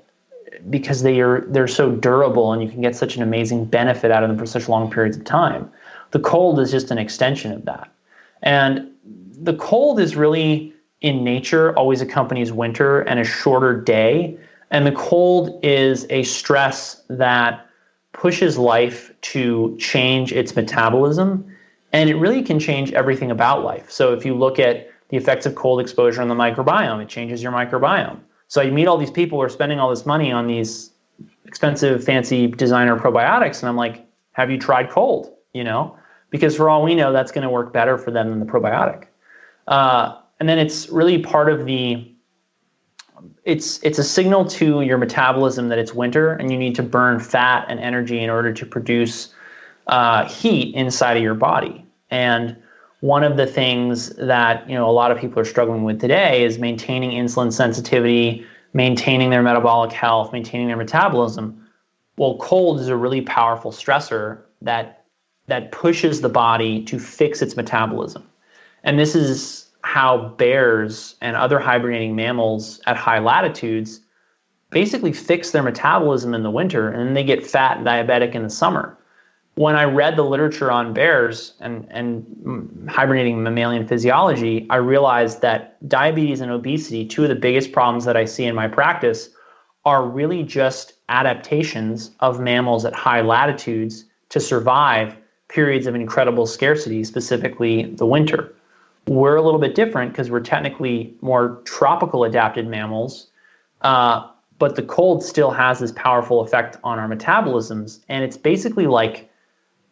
because they're so durable and you can get such an amazing benefit out of them for such long periods of time. The cold is just an extension of that. And the cold is really, in nature, always accompanies winter and a shorter day. And the cold is a stress that pushes life to change its metabolism. And it really can change everything about life. So if you look at the effects of cold exposure on the microbiome, it changes your microbiome. So you meet all these people who are spending all this money on these expensive, fancy designer probiotics. And I'm like, have you tried cold? Because for all we know, that's going to work better for them than the probiotic. And then it's really part of it's a signal to your metabolism that it's winter and you need to burn fat and energy in order to produce heat inside of your body. And one of the things that a lot of people are struggling with today is maintaining insulin sensitivity, maintaining their metabolic health, maintaining their metabolism. Well, cold is a really powerful stressor that pushes the body to fix its metabolism. And this is how bears and other hibernating mammals at high latitudes basically fix their metabolism in the winter, and then they get fat and diabetic in the summer. When I read the literature on bears and hibernating mammalian physiology, I realized that diabetes and obesity, two of the biggest problems that I see in my practice, are really just adaptations of mammals at high latitudes to survive periods of incredible scarcity, specifically the winter. We're a little bit different because we're technically more tropical adapted mammals, but the cold still has this powerful effect on our metabolisms. And it's basically like,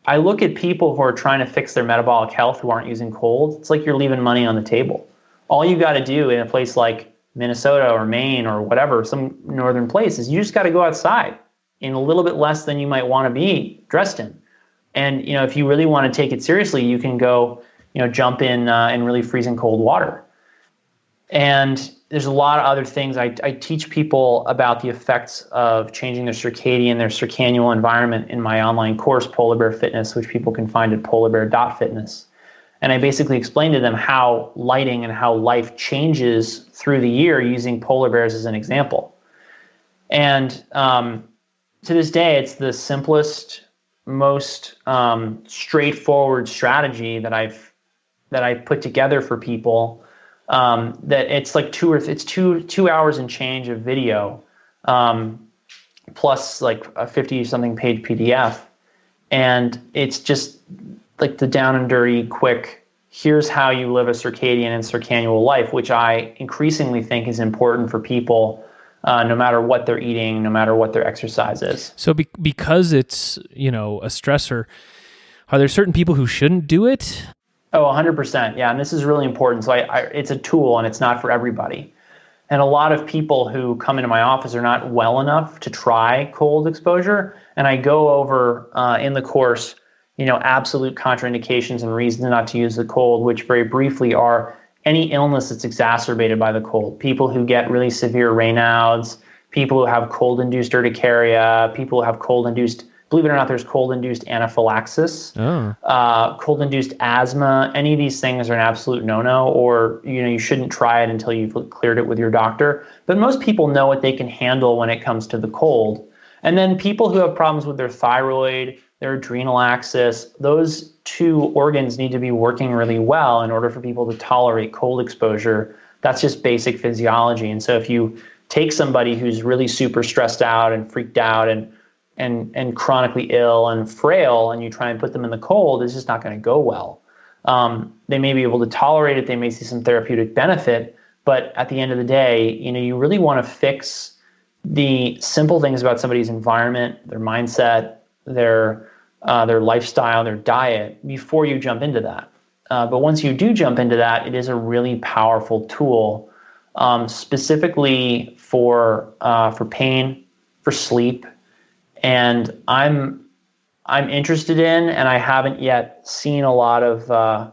I look at people who are trying to fix their metabolic health who aren't using cold. It's like you're leaving money on the table. All you got to do in a place like Minnesota or Maine or whatever, some northern place, is you just got to go outside in a little bit less than you might want to be dressed in. And if you really want to take it seriously, you can go jump in really freezing cold water. And there's a lot of other things. I teach people about the effects of changing their circadian environment in my online course, Polar Bear Fitness, which people can find at polarbear.fitness. And I basically explain to them how lighting and how life changes through the year using polar bears as an example. And to this day, it's the simplest, most straightforward strategy that I've put together for people. That it's like two hours and change of video, plus like a 50-something page PDF, and it's just like the down and dirty, quick. Here's how you live a circadian and circannual life, which I increasingly think is important for people, no matter what they're eating, no matter what their exercise is. So because it's a stressor, are there certain people who shouldn't do it? Oh, 100%. Yeah, and this is really important. So it's a tool, and it's not for everybody. And a lot of people who come into my office are not well enough to try cold exposure. And I go over in the course, absolute contraindications and reasons not to use the cold, which very briefly are any illness that's exacerbated by the cold. People who get really severe Raynaud's, people who have cold-induced urticaria, people who have cold-induced, believe it or not, there's cold-induced anaphylaxis, cold-induced asthma. Any of these things are an absolute no-no, or you shouldn't try it until you've cleared it with your doctor. But most people know what they can handle when it comes to the cold. And then people who have problems with their thyroid, their adrenal axis, those two organs need to be working really well in order for people to tolerate cold exposure. That's just basic physiology. And so if you take somebody who's really super stressed out and freaked out and chronically ill and frail, and you try and put them in the cold, it's just not going to go well. They may be able to tolerate it. They may see some therapeutic benefit, but at the end of the day, you really want to fix the simple things about somebody's environment, their mindset, their lifestyle, their diet before you jump into that. But once you do jump into that, it is a really powerful tool, specifically for pain, for sleep. And I'm interested in, and I haven't yet seen a lot of,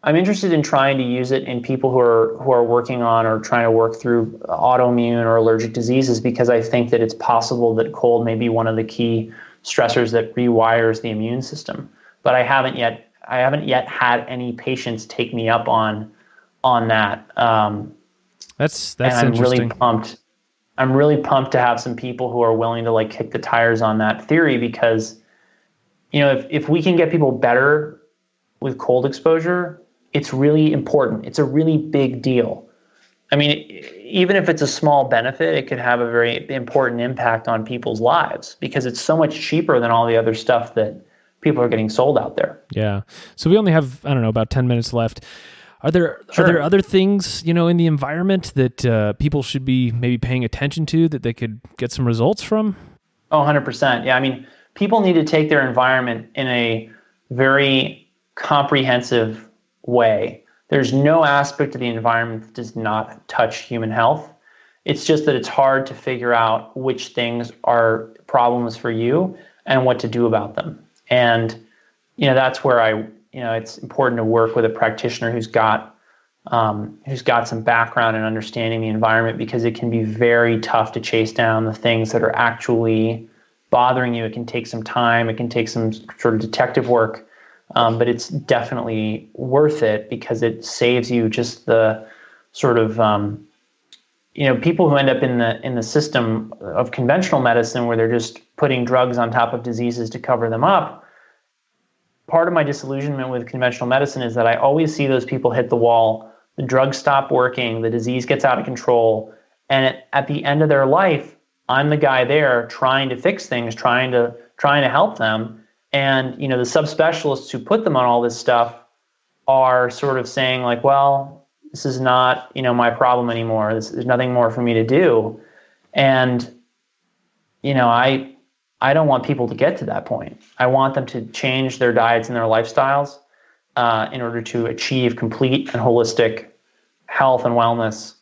I'm interested in trying to use it in people who are working on or trying to work through autoimmune or allergic diseases, because I think that it's possible that cold may be one of the key stressors that rewires the immune system. But I haven't yet had any patients take me up on that. That's and I'm interesting. Really pumped. I'm really pumped to have some people who are willing to kick the tires on that theory, because if we can get people better with cold exposure, it's really important. It's a really big deal. I mean, even if it's a small benefit, it could have a very important impact on people's lives, because it's so much cheaper than all the other stuff that people are getting sold out there. Yeah. So we only have, about 10 minutes left. Are there other things, in the environment that people should be maybe paying attention to that they could get some results from? Oh, 100%. Yeah. I mean, people need to take their environment in a very comprehensive way. There's no aspect of the environment that does not touch human health. It's just that it's hard to figure out which things are problems for you and what to do about them. And, that's where it's important to work with a practitioner who's got some background in understanding the environment, because it can be very tough to chase down the things that are actually bothering you. It can take some time. It can take some sort of detective work, but it's definitely worth it, because it saves you just the sort of, people who end up in the system of conventional medicine where they're just putting drugs on top of diseases to cover them up. Part of my disillusionment with conventional medicine is that I always see those people hit the wall. The drugs stop working, the disease gets out of control, and at the end of their life, I'm the guy there trying to fix things, trying to help them. And, the subspecialists who put them on all this stuff are sort of saying like, well, this is not, my problem anymore. There's nothing more for me to do. And, I don't want people to get to that point. I want them to change their diets and their lifestyles in order to achieve complete and holistic health and wellness.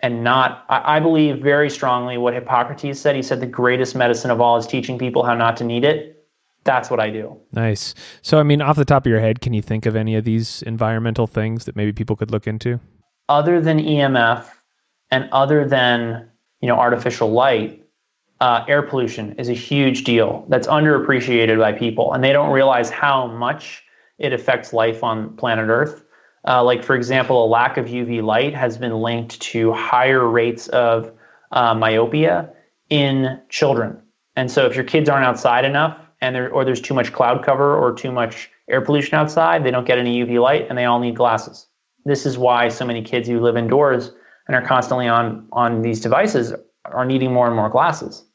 And I believe very strongly what Hippocrates said. He said the greatest medicine of all is teaching people how not to need it. That's what I do. Nice. So, off the top of your head, can you think of any of these environmental things that maybe people could look into? Other than EMF and other than, artificial light, air pollution is a huge deal that's underappreciated by people, and they don't realize how much it affects life on planet Earth. Like, for example, a lack of UV light has been linked to higher rates of myopia in children. And so if your kids aren't outside enough, or there's too much cloud cover or too much air pollution outside, they don't get any UV light, and they all need glasses. This is why so many kids who live indoors and are constantly on these devices are needing more and more glasses.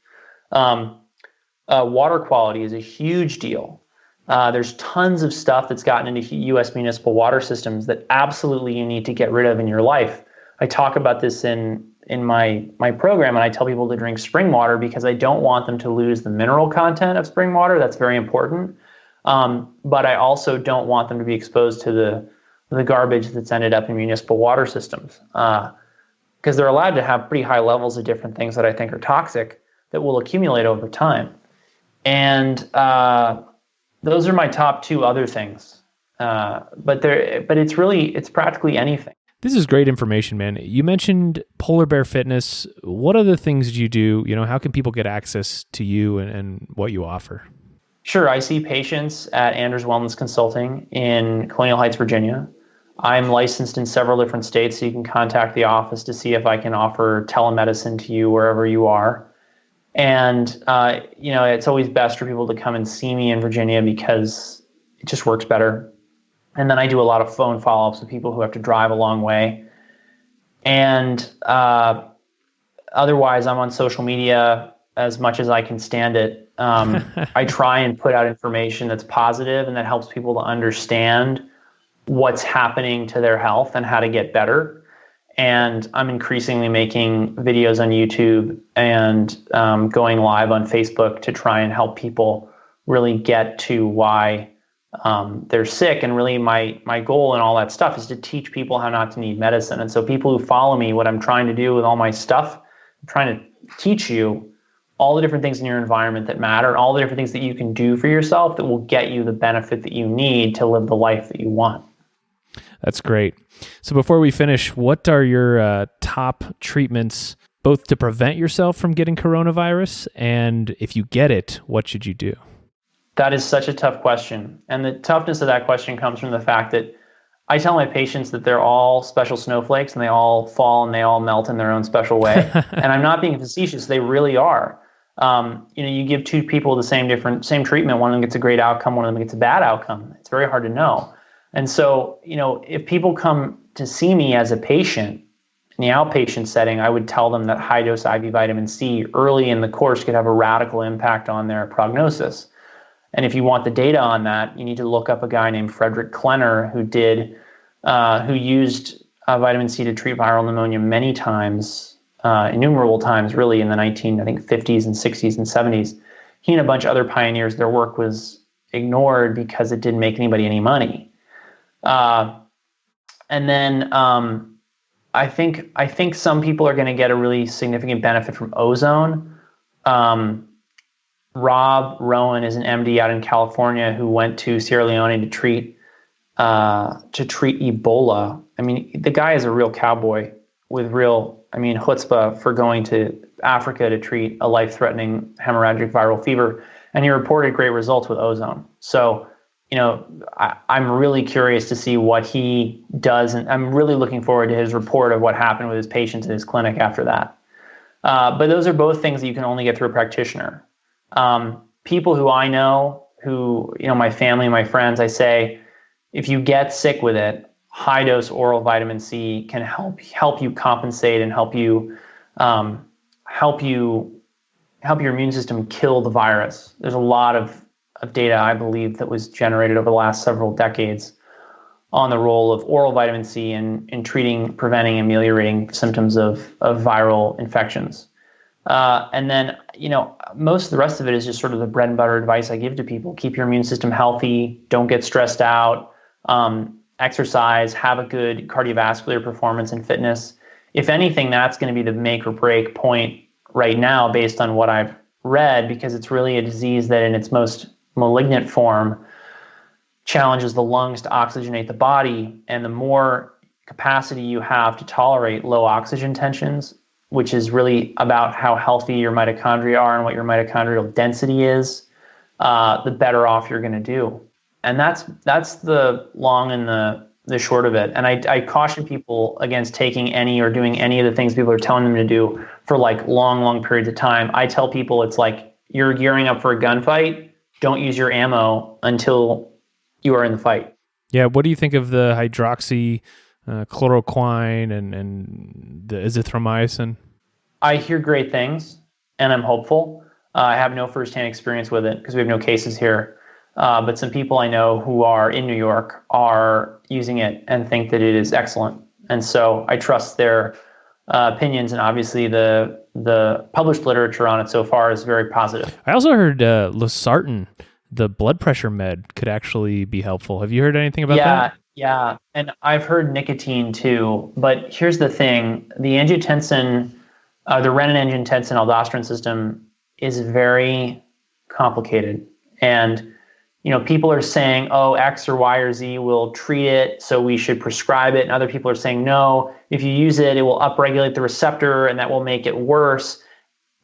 Water quality is a huge deal. There's tons of stuff that's gotten into U.S. municipal water systems that absolutely you need to get rid of in your life. I talk about this in my program, and I tell people to drink spring water because I don't want them to lose the mineral content of spring water. That's very important. But I also don't want them to be exposed to the garbage that's ended up in municipal water systems, because they're allowed to have pretty high levels of different things that I think are toxic that will accumulate over time. And those are my top two other things. But it's practically anything. This is great information, man. You mentioned Polar Bear Fitness. What other things do you do? How can people get access to you and what you offer? Sure. I see patients at Anders Wellness Consulting in Colonial Heights, Virginia. I'm licensed in several different states, so you can contact the office to see if I can offer telemedicine to you wherever you are. And, it's always best for people to come and see me in Virginia because it just works better. And then I do a lot of phone follow-ups with people who have to drive a long way. And otherwise, I'm on social media as much as I can stand it. I try and put out information that's positive and that helps people to understand what's happening to their health and how to get better. And I'm increasingly making videos on YouTube and going live on Facebook to try and help people really get to why they're sick. And really my goal and all that stuff is to teach people how not to need medicine. And so people who follow me, what I'm trying to do with all my stuff, I'm trying to teach you all the different things in your environment that matter, all the different things that you can do for yourself that will get you the benefit that you need to live the life that you want. That's great. So before we finish, what are your top treatments, both to prevent yourself from getting coronavirus, and if you get it, what should you do? That is such a tough question. And the toughness of that question comes from the fact that I tell my patients that they're all special snowflakes and they all fall and they all melt in their own special way. And I'm not being facetious. They really are. You give two people the same treatment. One of them gets a great outcome. One of them gets a bad outcome. It's very hard to know. And so, if people come to see me as a patient in the outpatient setting, I would tell them that high dose IV vitamin C early in the course could have a radical impact on their prognosis. And if you want the data on that, you need to look up a guy named Frederick Klenner who used vitamin C to treat viral pneumonia many times, innumerable times, really, in the 50s and 60s and 70s. He and a bunch of other pioneers, their work was ignored because it didn't make anybody any money. And then I think some people are going to get a really significant benefit from ozone. Rob Rowan is an MD out in California who went to Sierra Leone to treat Ebola. I mean, the guy is a real cowboy with real, chutzpah for going to Africa to treat a life-threatening hemorrhagic viral fever, and he reported great results with ozone. So, I'm really curious to see what he does, and I'm really looking forward to his report of what happened with his patients in his clinic after that. But those are both things that you can only get through a practitioner. People who I know, my family, my friends, I say, if you get sick with it, high dose oral vitamin C can help you compensate and help your immune system kill the virus. There's a lot of data, I believe, that was generated over the last several decades on the role of oral vitamin C in treating, preventing, ameliorating symptoms of viral infections. And then, most of the rest of it is just sort of the bread and butter advice I give to people. Keep your immune system healthy. Don't get stressed out. Exercise. Have a good cardiovascular performance and fitness. If anything, that's going to be the make or break point right now based on what I've read, because it's really a disease that in its most malignant form challenges the lungs to oxygenate the body. And the more capacity you have to tolerate low oxygen tensions, which is really about how healthy your mitochondria are and what your mitochondrial density is, the better off you're going to do. And that's the long and the short of it. And I caution people against taking any or doing any of the things people are telling them to do for like long periods of time. I tell people it's like you're gearing up for a gunfight. Don't use your ammo until you are in the fight. Yeah. What do you think of the hydroxy chloroquine and the azithromycin? I hear great things, and I'm hopeful. I have no firsthand experience with it because we have no cases here. But some people I know who are in New York are using it and think that it is excellent. And so I trust their opinions, and obviously the published literature on it so far is very positive. I also heard losartan, the blood pressure med, could actually be helpful. Have you heard anything about that? Yeah. And I've heard nicotine too. But here's the thing. The angiotensin, the renin-angiotensin-aldosterone system is very complicated. And people are saying, oh, X or Y or Z will treat it, so we should prescribe it. And other people are saying, no, if you use it, it will upregulate the receptor and that will make it worse.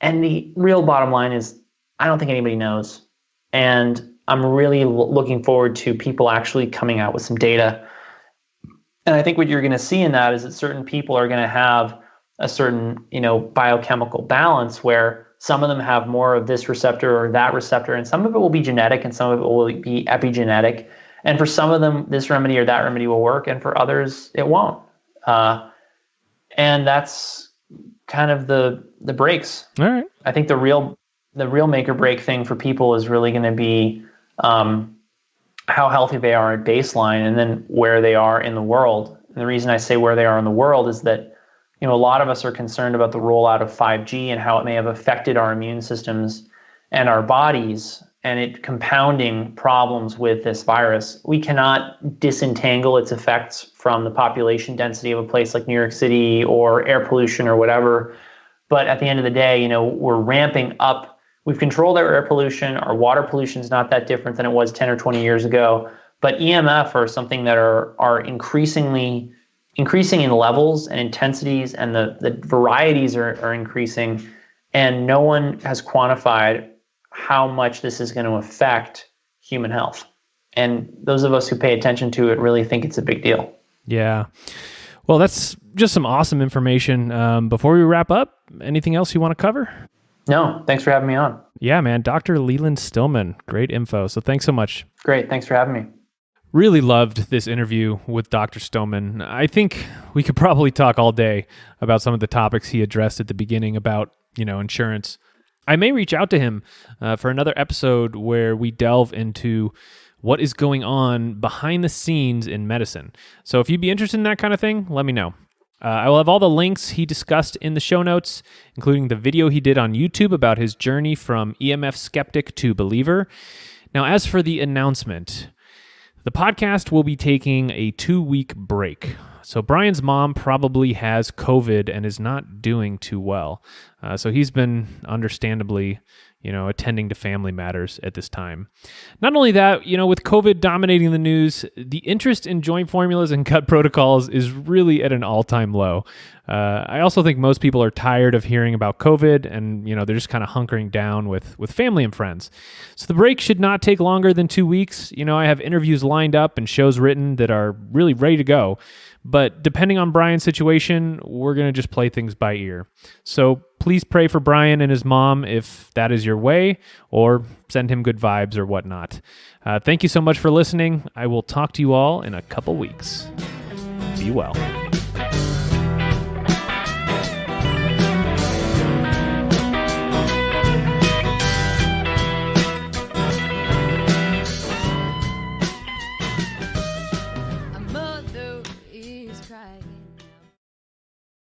And the real bottom line is, I don't think anybody knows. And I'm really looking forward to people actually coming out with some data. And I think what you're going to see in that is that certain people are going to have a certain, biochemical balance where some of them have more of this receptor or that receptor, and some of it will be genetic and some of it will be epigenetic. And for some of them, this remedy or that remedy will work, and for others, it won't. And that's kind of the breaks. All right. I think the real make or break thing for people is really going to be how healthy they are at baseline, and then where they are in the world. And the reason I say where they are in the world is that a lot of us are concerned about the rollout of 5G and how it may have affected our immune systems and our bodies, and it compounding problems with this virus. We cannot disentangle its effects from the population density of a place like New York City or air pollution or whatever. But at the end of the day, we're ramping up. We've controlled our air pollution. Our water pollution is not that different than it was 10 or 20 years ago. But EMF are something that are increasing in levels and intensities, and the varieties are increasing, and no one has quantified how much this is going to affect human health. And those of us who pay attention to it really think it's a big deal. Yeah. Well, that's just some awesome information. Before we wrap up, anything else you want to cover? No, thanks for having me on. Yeah, man. Dr. Leland Stillman. Great info. So thanks so much. Great. Thanks for having me. Really loved this interview with Dr. Stillman. I think we could probably talk all day about some of the topics he addressed at the beginning about, insurance. I may reach out to him for another episode where we delve into what is going on behind the scenes in medicine. So if you'd be interested in that kind of thing, let me know. I will have all the links he discussed in the show notes, including the video he did on YouTube about his journey from EMF skeptic to believer. Now, as for the announcement, The podcast will be taking a 2-week break. So Brian's mom probably has COVID and is not doing too well. So he's been understandably, attending to family matters at this time. Not only that, with COVID dominating the news, the interest in joint formulas and gut protocols is really at an all-time low. I also think most people are tired of hearing about COVID and, they're just kind of hunkering down with family and friends. So the break should not take longer than 2 weeks. I have interviews lined up and shows written that are really ready to go. But depending on Brian's situation, we're going to just play things by ear. So please pray for Brian and his mom if that is your way, or send him good vibes or whatnot. Thank you so much for listening. I will talk to you all in a couple weeks. Be well.